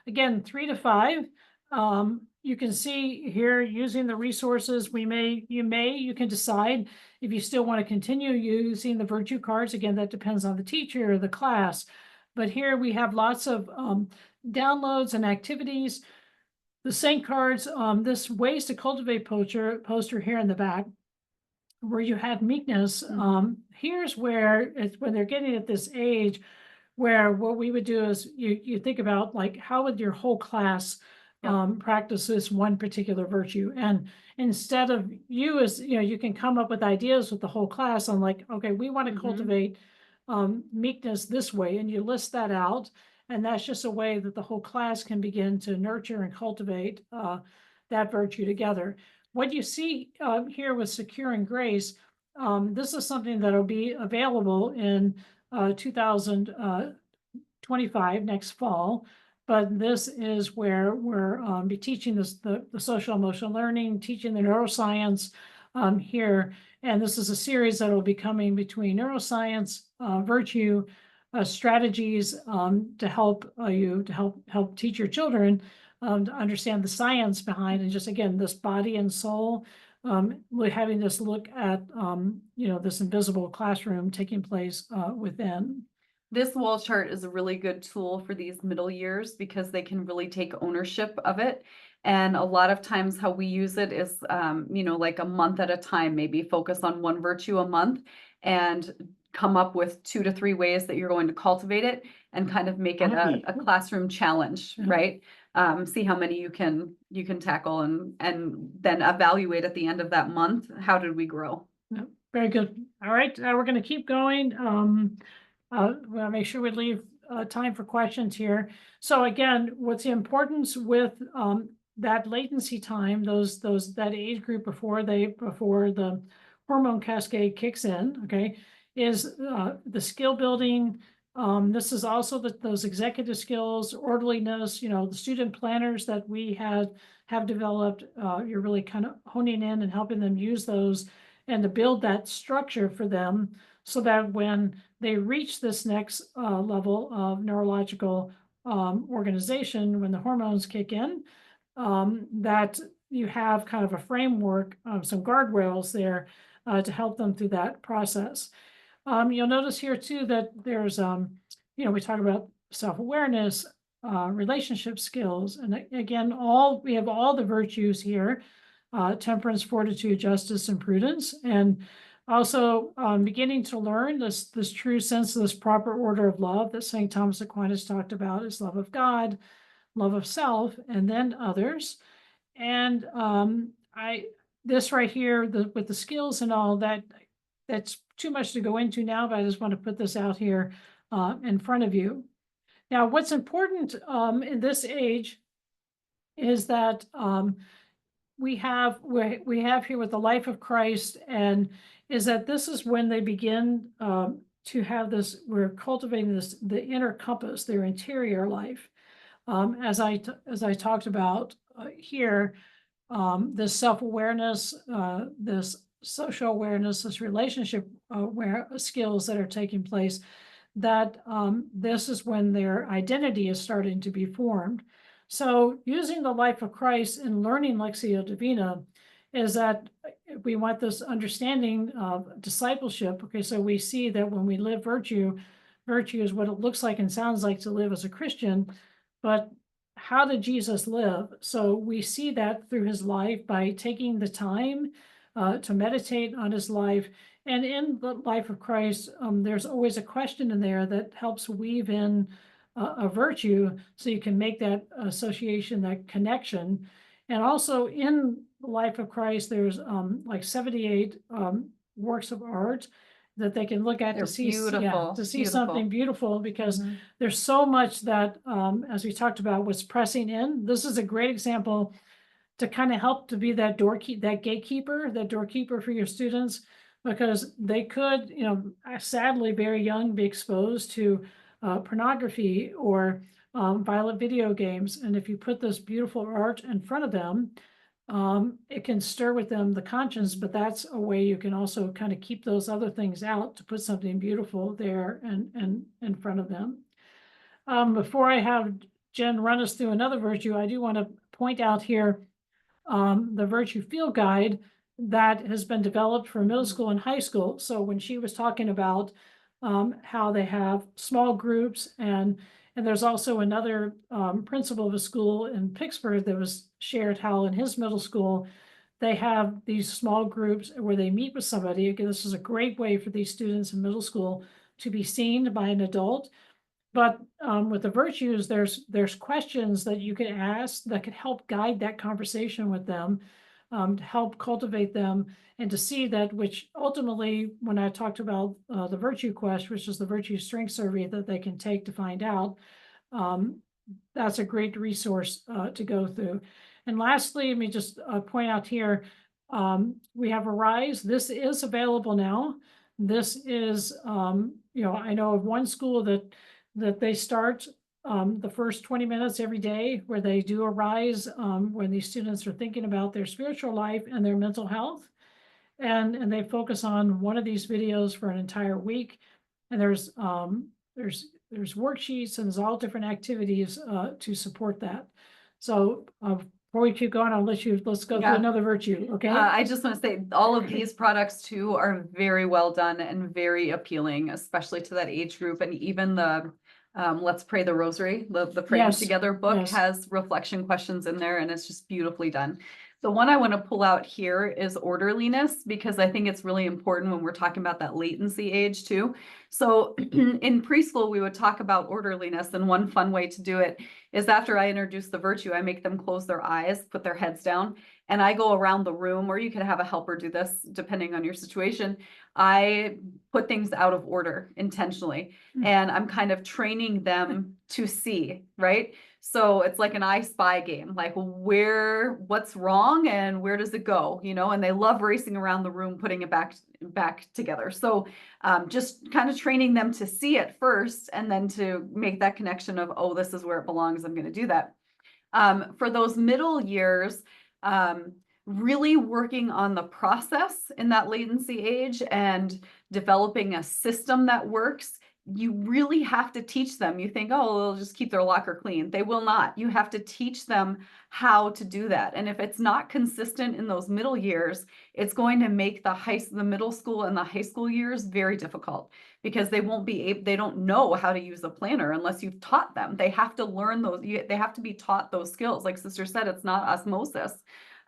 again, 3 to 5, you can see here using the resources, you can decide if you still want to continue using the virtue cards. Again, that depends on the teacher or the class. But here we have lots of downloads and activities. The Saint cards, this ways to cultivate poster here in the back, where you have meekness. Here's where when they're getting at this age, where what we would do is you think about like, how would your whole class practice this one particular virtue? And instead of you can come up with ideas with the whole class on like, okay, we want to cultivate meekness this way, and you list that out. And that's just a way that the whole class can begin to nurture and cultivate that virtue together. What you see here with Secure and Grace, this is something that will be available in 2025, next fall. But this is where we're be teaching the social emotional learning, teaching the neuroscience here. And this is a series that will be coming between neuroscience, virtue, strategies to help help teach your children to understand the science behind, and just again, this body and soul, we're having this look at this invisible classroom taking place within. This wall chart is a really good tool for these middle years because they can really take ownership of it. And a lot of times how we use it is, like a month at a time, maybe focus on one virtue a month and come up with 2 to 3 ways that you're going to cultivate it, and kind of make it a classroom challenge, right? See how many you can tackle, and then evaluate at the end of that month, how did we grow? Very good. All right, we're going to keep going. We'll make sure we leave time for questions here. So again, what's the importance with that latency time, that age group before the hormone cascade kicks in, okay, is the skill building. This is also those executive skills, orderliness, the student planners that we have developed. You're really kind of honing in and helping them use those and to build that structure for them, so that when they reach this next level of neurological organization, when the hormones kick in, that you have kind of a framework, some guardrails there to help them through that process. You'll notice here too that there's, we talk about self-awareness, relationship skills, and again, we have all the virtues here, temperance, fortitude, justice, and prudence, and also beginning to learn this true sense of this proper order of love that St. Thomas Aquinas talked about, is love of God, love of self, and then others. And this right here, with the skills and all that, that's too much to go into now, but I just want to put this out here in front of you. Now, what's important in this age is that we have here with the life of Christ, and is that this is when they begin to have this, we're cultivating the inner compass, their interior life. As I talked about here, this self-awareness, this social awareness, this relationship skills that are taking place, that this is when their identity is starting to be formed. So using the life of Christ and learning Lectio Divina is that we want this understanding of discipleship. Okay, so we see that when we live virtue is what it looks like and sounds like to live as a Christian, but how did Jesus live? So we see that through his life by taking the time to meditate on his life. And in the life of Christ, there's always a question in there that helps weave in a virtue, so you can make that association, that connection. And also in the life of Christ, there's like 78 works of art that they can look at. They're to see beautiful, to see beautiful. something beautiful, because there's so much that, as we talked about, was pressing in. This is a great example to kind of help to be that gatekeeper for your students, because they could, sadly, very young, be exposed to pornography or violent video games. And if you put this beautiful art in front of them, it can stir with them the conscience, but that's a way you can also kind of keep those other things out to put something beautiful there and in front of them. Before I have Jen run us through another virtue, I do want to point out here the Virtue Field Guide that has been developed for middle school and high school. So when she was talking about how they have small groups, and there's also another principal of a school in Pittsburgh that was shared how in his middle school they have these small groups where they meet with somebody. Again, this is a great way for these students in middle school to be seen by an adult. But with the virtues, there's questions that you can ask that could help guide that conversation with them, to help cultivate them, and to see that, which ultimately, when I talked about the virtue quest, which is the virtue strength survey that they can take to find out, that's a great resource to go through. And lastly, let me just point out here, we have Arise. This is available now. This is, I know of one school that they start the first 20 minutes every day where they do Arise when these students are thinking about their spiritual life and their mental health. And they focus on one of these videos for an entire week. And there's worksheets and there's all different activities to support that. So before we keep going, let's go through another virtue, okay? I just want to say all of these products too are very well done and very appealing, especially to that age group. And even the Let's Pray the Rosary, the Praying Yes, Together book yes. has reflection questions in there, and it's just beautifully done. The one I want to pull out here is orderliness, because I think it's really important when we're talking about that latency age too. So in preschool, we would talk about orderliness, and one fun way to do it is after I introduce the virtue, I make them close their eyes, put their heads down, and I go around the room, or you can have a helper do this depending on your situation. I put things out of order intentionally, and I'm kind of training them to see, right? So it's like an I Spy game, like what's wrong and where does it go, and they love racing around the room, putting it back together. So just kind of training them to see it first, and then to make that connection of, oh, this is where it belongs, I'm going to do that. For those middle years, really working on the process in that latency age and developing a system that works. You really have to teach them. You think, oh, they'll just keep their locker clean. They will not. You have to teach them how to do that. And if it's not consistent in those middle years, it's going to make the middle school and the high school years very difficult, because they don't know how to use a planner unless you've taught them. They have to learn they have to be taught those skills. Like Sister said, it's not osmosis.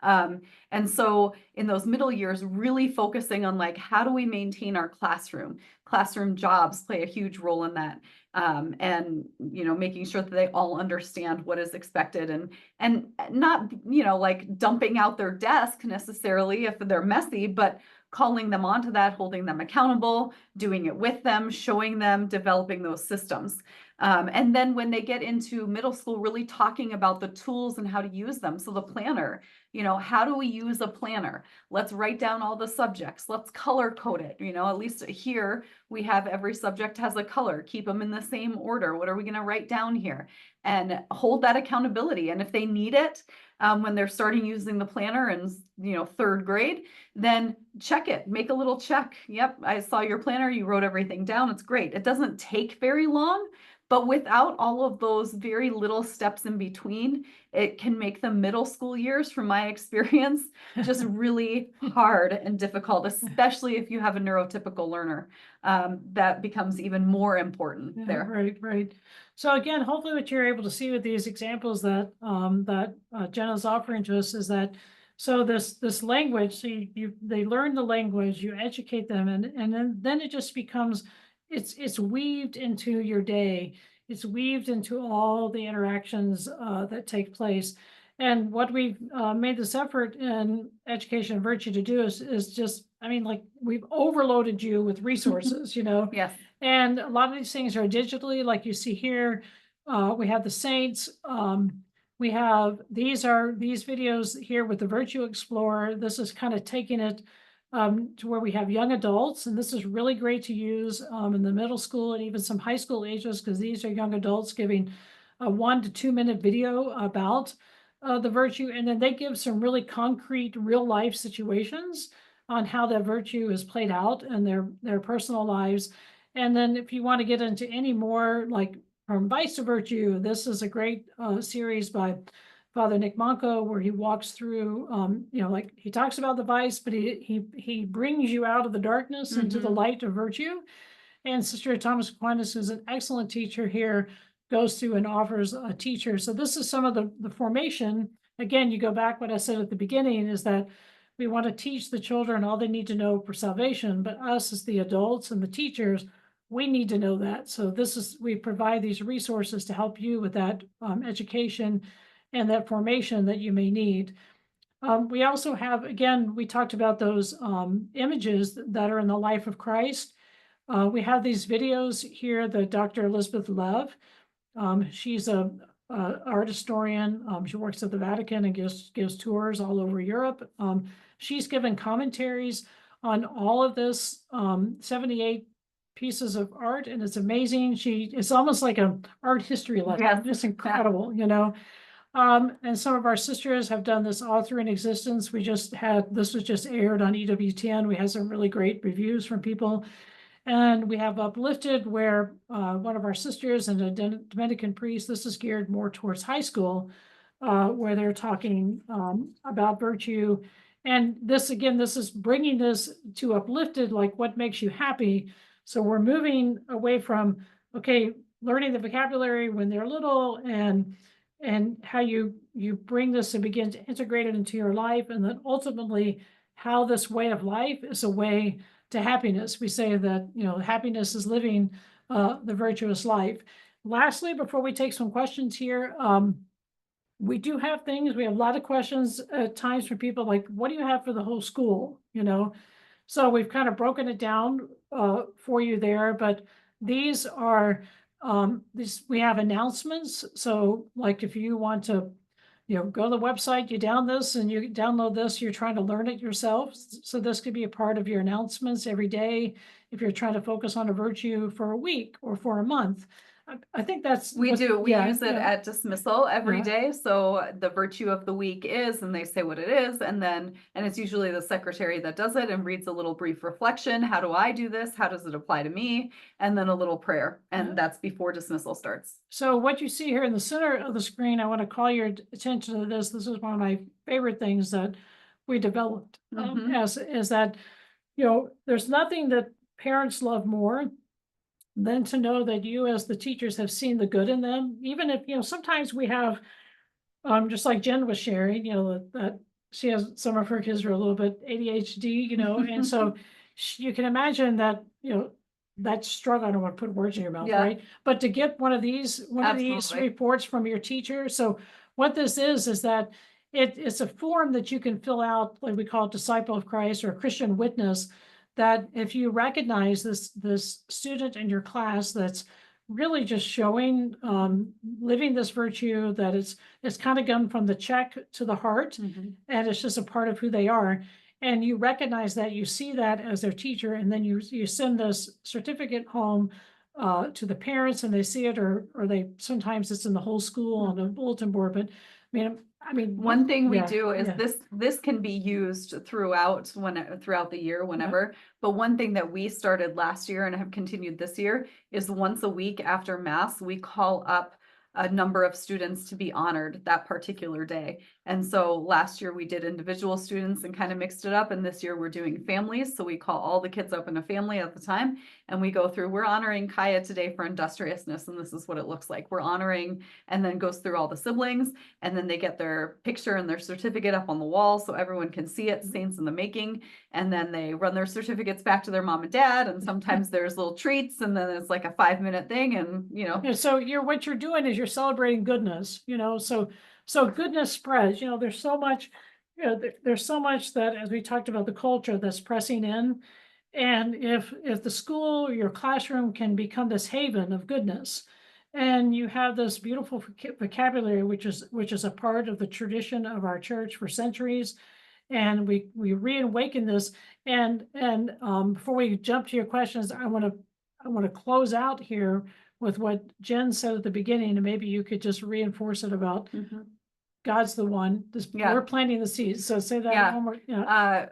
And so in those middle years, really focusing on like, how do we maintain our classroom? Classroom jobs play a huge role in that. And making sure that they all understand what is expected, and not, like dumping out their desk necessarily if they're messy, but calling them onto that, holding them accountable, doing it with them, showing them, developing those systems. And then when they get into middle school, really talking about the tools and how to use them. So the planner, how do we use a planner? Let's write down all the subjects. Let's color code it. At least here we have every subject has a color. Keep them in the same order. What are we going to write down here? And hold that accountability. And if they need it when they're starting using the planner in third grade, then check it. Make a little check. Yep, I saw your planner. You wrote everything down. It's great. It doesn't take very long. But without all of those very little steps in between, it can make the middle school years, from my experience, just really hard and difficult, especially if you have a neurotypical learner. That becomes even more important there. Right. So again, hopefully what you're able to see with these examples that Jenna's offering to us is that, so this language, so they learn the language, you educate them, and then it just becomes, it's weaved into your day. It's weaved into all the interactions that take place. And what we've made this effort in Education and Virtue to do is just, like we've overloaded you with resources, Yes. And a lot of these things are digitally, like you see here. We have the Saints. We have these videos here with the Virtue Explorer. This is kind of taking it to where we have young adults, and this is really great to use in the middle school and even some high school ages, because these are young adults giving a 1 to 2 minute video about the virtue, and then they give some really concrete real life situations on how that virtue is played out in their personal lives. And then if you want to get into any more, like from vice to virtue, this is a great series by Father Nick Monco, where he walks through, like he talks about the vice, but he brings you out of the darkness into the light of virtue. And Sister Thomas Aquinas, who's an excellent teacher here, goes through and offers a teacher. So this is some of the formation. Again, you go back what I said at the beginning is that we want to teach the children all they need to know for salvation, but us as the adults and the teachers, we need to know that. So we provide these resources to help you with that education and that formation that you may need. We also have, again, we talked about those images that are in the life of Christ. We have these videos here that Dr. Elizabeth Lev, she's a art historian. She works at the Vatican and gives tours all over Europe. She's given commentaries on all of this 78 pieces of art, and it's amazing. It's almost like an art history lesson. Yes. Just incredible, and some of our sisters have done this all through in existence. This was just aired on EWTN. We had some really great reviews from people. And we have Uplifted, where one of our sisters and a Dominican priest, this is geared more towards high school, where they're talking about virtue. And this is bringing this to Uplifted, like what makes you happy. So we're moving away from, okay, learning the vocabulary when they're little and how you bring this and begin to integrate it into your life, and then ultimately how this way of life is a way to happiness. We say that, happiness is living the virtuous life. Lastly, before we take some questions here, we do have things, we have a lot of questions at times from people like, what do you have for the whole school? So we've kind of broken it down for you there, but these are, we have announcements. So like if you want to, go to the website, you download this, you're trying to learn it yourself. So this could be a part of your announcements every day. If you're trying to focus on a virtue for a week or for a month, I think that's. We do. We use it yeah. at dismissal every Yeah. day. So the virtue of the week is, and they say what it is, and it's usually the secretary that does it and reads a little brief reflection. How do I do this? How does it apply to me? And then a little prayer. And that's before dismissal starts. So what you see here in the center of the screen, I want to call your attention to this. This is one of my favorite things that we developed is that, there's nothing that parents love more than to know that you as the teachers have seen the good in them. Even if, sometimes we have, just like Jen was sharing, that she has, some of her kids are a little bit ADHD, and so you can imagine that, that struggle. I don't want to put words in your mouth, right? But to get one of these reports from your teacher. So what this is that it's a form that you can fill out, like we call it Disciple of Christ or Christian Witness, that if you recognize this student in your class that's really just showing living this virtue, that it's kind of gone from the check to the heart, and it's just a part of who they are. And you recognize that, you see that as their teacher, and then you send this certificate home to the parents, and they see it, or they sometimes it's in the whole school on the bulletin board. But I mean, one thing we do is this can be used throughout the year, whenever. But one thing that we started last year and have continued this year is once a week after Mass, we call up a number of students to be honored that particular day. And so last year we did individual students and kind of mixed it up. And this year we're doing families. So we call all the kids up in a family at the time. And we go through, we're honoring Kaya today for industriousness. And this is what it looks like. We're honoring, and then goes through all the siblings. And then they get their picture and their certificate up on the wall so everyone can see it, saints in the making. And then they run their certificates back to their mom and dad. And sometimes there's little treats, and then it's like a 5-minute thing. And, so what you're doing is you're celebrating goodness, so goodness spreads, there's so much, there's so much that, as we talked about, the culture that's pressing in. And if the school, your classroom can become this haven of goodness, and you have this beautiful vocabulary, which is a part of the tradition of our church for centuries, and we reawaken this. And before we jump to your questions, I want to close out here with what Jen said at the beginning, and maybe you could just reinforce it about God's the one. We're planting the seeds. So say that one more. Yeah.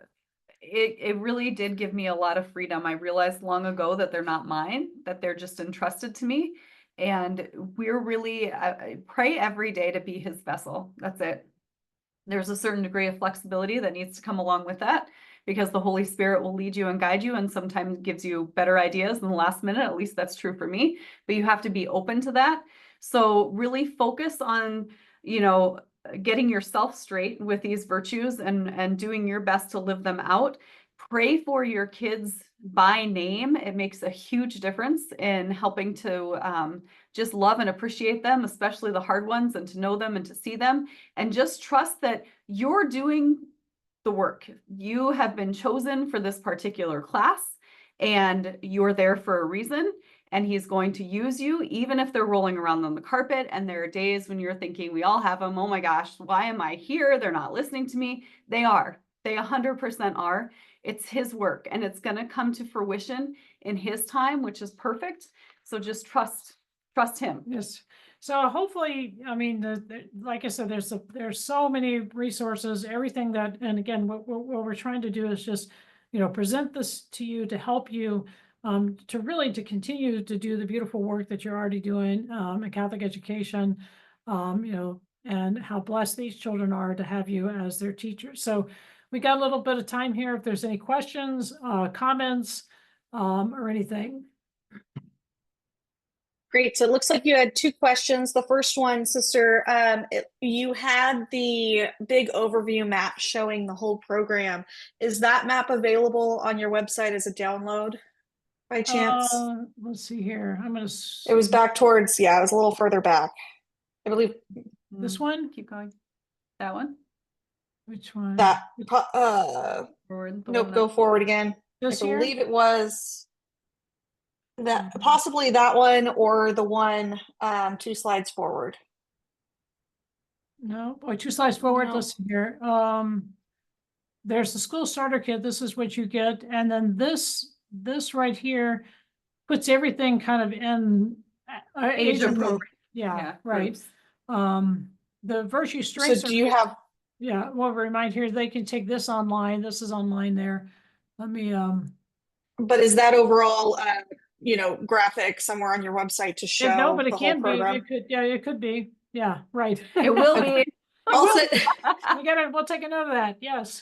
It really did give me a lot of freedom. I realized long ago that they're not mine, that they're just entrusted to me. And we're really, I pray every day to be his vessel. That's it. There's a certain degree of flexibility that needs to come along with that, because the Holy Spirit will lead you and guide you, and sometimes gives you better ideas in the last minute. At least that's true for me, but you have to be open to that. So really focus on, getting yourself straight with these virtues and doing your best to live them out. Pray for your kids by name. It makes a huge difference in helping to just love and appreciate them, especially the hard ones, and to know them and to see them, and just trust that you're doing the work. You have been chosen for this particular class, and you're there for a reason. And he's going to use you, even if they're rolling around on the carpet. And there are days when you're thinking, we all have them, oh my gosh, why am I here? They're not listening to me. They are. They 100% are. It's his work, and it's going to come to fruition in his time, which is perfect. So just trust him. Yes. So hopefully, I mean, like I said, there's so many resources, everything that, and again, what we're trying to do is just, present this to you to help you to continue to do the beautiful work that you're already doing in Catholic education, and how blessed these children are to have you as their teachers. So we got a little bit of time here. If there's any questions, comments, or anything. Great. So it looks like you had two questions. The first one, Sister, you had the big overview map showing the whole program. Is that map available on your website as a download by chance? Let's see here. I'm going to. It was back towards, it was a little further back. I believe this one. Keep going. That one. Which one? That, Forward, nope, go forward again. This I here? believe it was that, possibly that one, or the one 2 slides forward. No, boy, 2 slides forward. No. Let's see here. There's the school starter kit. This is what you get. And then this right here puts everything kind of in age appropriate. Yeah, right. Groups. The virtue strengths. So do you have? Yeah, well, remind here, they can take this online. This is online there. Let me, But is that overall, graphic somewhere on your website to show no, but it the whole can be, program? it could be. Yeah, right. It will be. We'll take a note of that. Yes.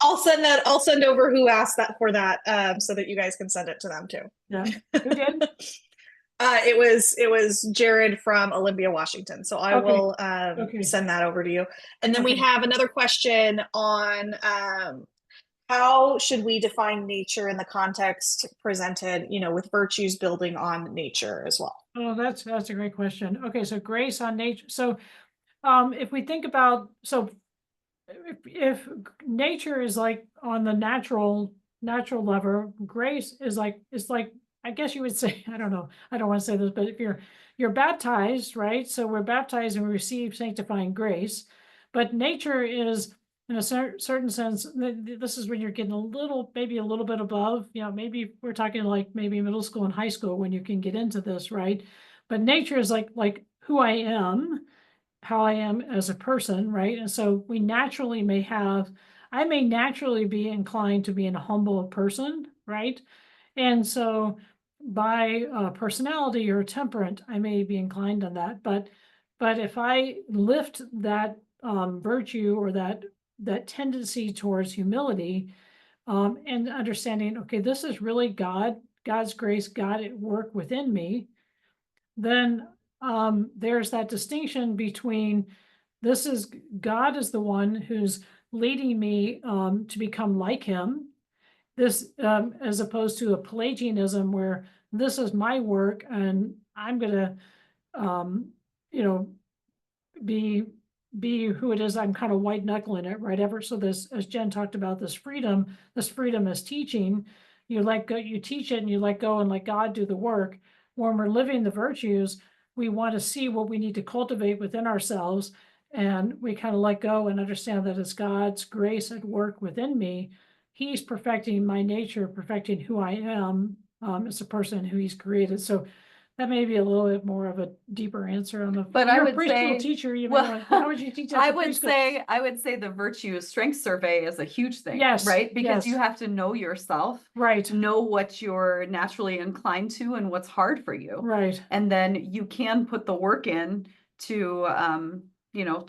I'll send over who asked that for that, so that you guys can send it to them too. Yeah. Who did? It was Jared from Olympia, Washington. So I will send that over to you. And then we have another question on how should we define nature in the context presented, with virtues building on nature as well. Oh, that's a great question. Okay, so grace on nature. So if we think about, if nature is like on the natural level, grace is like, it's like, I guess you would say, I don't know, I don't want to say this, but if you're baptized, right? So we're baptized and we receive sanctifying grace, but nature is, in a certain sense, this is when you're getting maybe a little bit above, maybe we're talking like maybe middle school and high school when you can get into this, right? But nature is like who I am, how I am as a person, right? And so I may naturally be inclined to be a humble person, right? And so by personality or temperament, I may be inclined on that. But if I lift that virtue or that tendency towards humility, and understanding, okay, this is really God's grace, God at work within me, then there's that distinction between God is the one who's leading me to become like him. This as opposed to a Pelagianism where this is my work and I'm gonna be who it is. I'm kind of white knuckling it, right? So this, as Jen talked about, this freedom is teaching. You let go, you teach it, and you let go and let God do the work. When we're living the virtues, we want to see what we need to cultivate within ourselves and we kind of let go and understand that it's God's grace at work within me. He's perfecting my nature, perfecting who I am as a person who he's created. So that may be a little bit more of a deeper answer on the. But I you're would a preschool say, teacher. You may well, want, how would you teach that? I to would preschool? say the virtue strength survey is a huge thing, Yes, right? Because you yes. have to know yourself, Right, know what you're naturally inclined to and what's hard for you. right, And then you can put the work in to,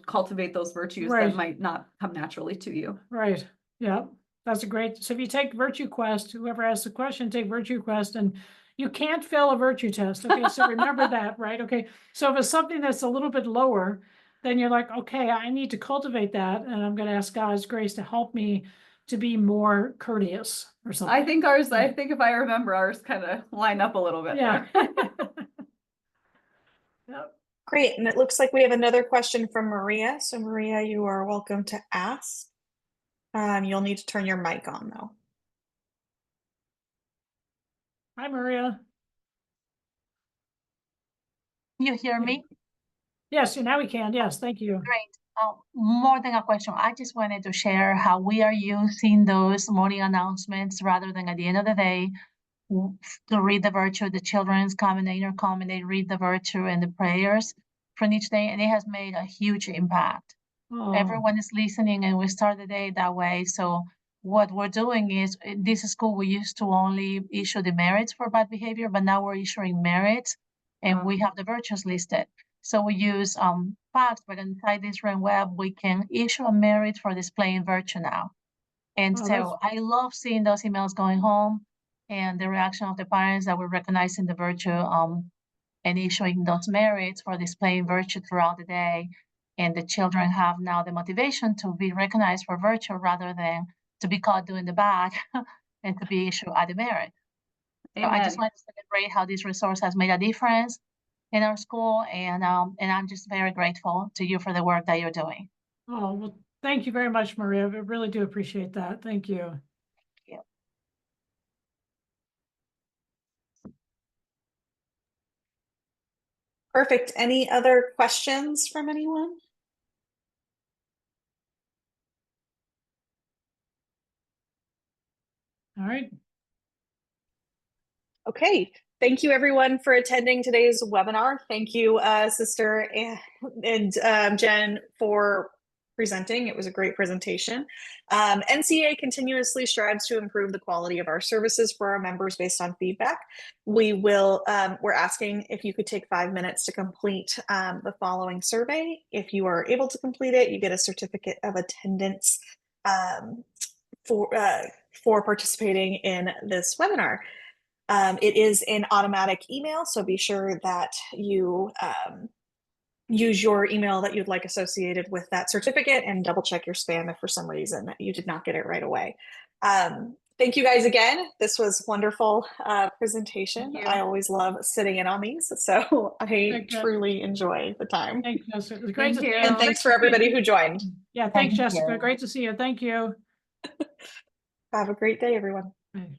cultivate those virtues that Right. might not come naturally to you. right. Yeah, that's a great. So if you take Virtue Quest, whoever asks the question, take Virtue Quest, and you can't fail a virtue test. Okay, so remember that, right? Okay, so if it's something that's a little bit lower, then you're like, okay, I need to cultivate that, and I'm going to ask God's grace to help me to be more courteous or something. I think if I remember, ours kind of line up a little bit Yeah. there. Yep. Great, and it looks like we have another question from Maria. So Maria, you are welcome to ask. You'll need to turn your mic on though. Hi, Maria. You hear me? Yes, now we can. Yes, thank you. Great. More than a question, I just wanted to share how we are using those morning announcements rather than at the end of the day to read the virtue. The children's come and they intercom and they read the virtue and the prayers from each day, and it has made a huge impact. Oh, Everyone is listening, and we start the day that way. So what we're doing is, in this school, we used to only issue the merits for bad behavior, but now we're issuing merits, and we have the virtues listed. So we use facts, but inside this Ren web, we can issue a merit for displaying virtue now. And Oh, so I love seeing those emails going home and the reaction of the parents that we're recognizing the virtue and issuing those merits for displaying virtue throughout the day. And the children have now the motivation to be recognized for virtue rather than to be caught doing the bad and to be issued a demerit. So I just Amen. want to celebrate how this resource has made a difference in our school, and I'm just very grateful to you for the work that you're doing. oh, well, thank you very much, Maria. I really do appreciate that. Thank you. Thank you. Perfect. Any other questions from anyone? All right. Okay. Thank you everyone for attending today's webinar. Thank you, Sister and Jen, for presenting. It was a great presentation. NCA continuously strives to improve the quality of our services for our members based on feedback. We're asking if you could take 5 minutes to complete the following survey. If you are able to complete it, you get a certificate of attendance for participating in this webinar. It is an automatic email, so be sure that you use your email that you'd like associated with that certificate and double check your spam if for some reason you did not get it right away. Thank you guys again. This was wonderful presentation. I always love sitting in on these, so I truly enjoy the time. Thank you, Jessica. It was great Thank to you. see And thanks for everybody who joined. Yeah, thanks, Thank Jessica. you. Great to see you. Thank you. Have a great day, everyone. Bye.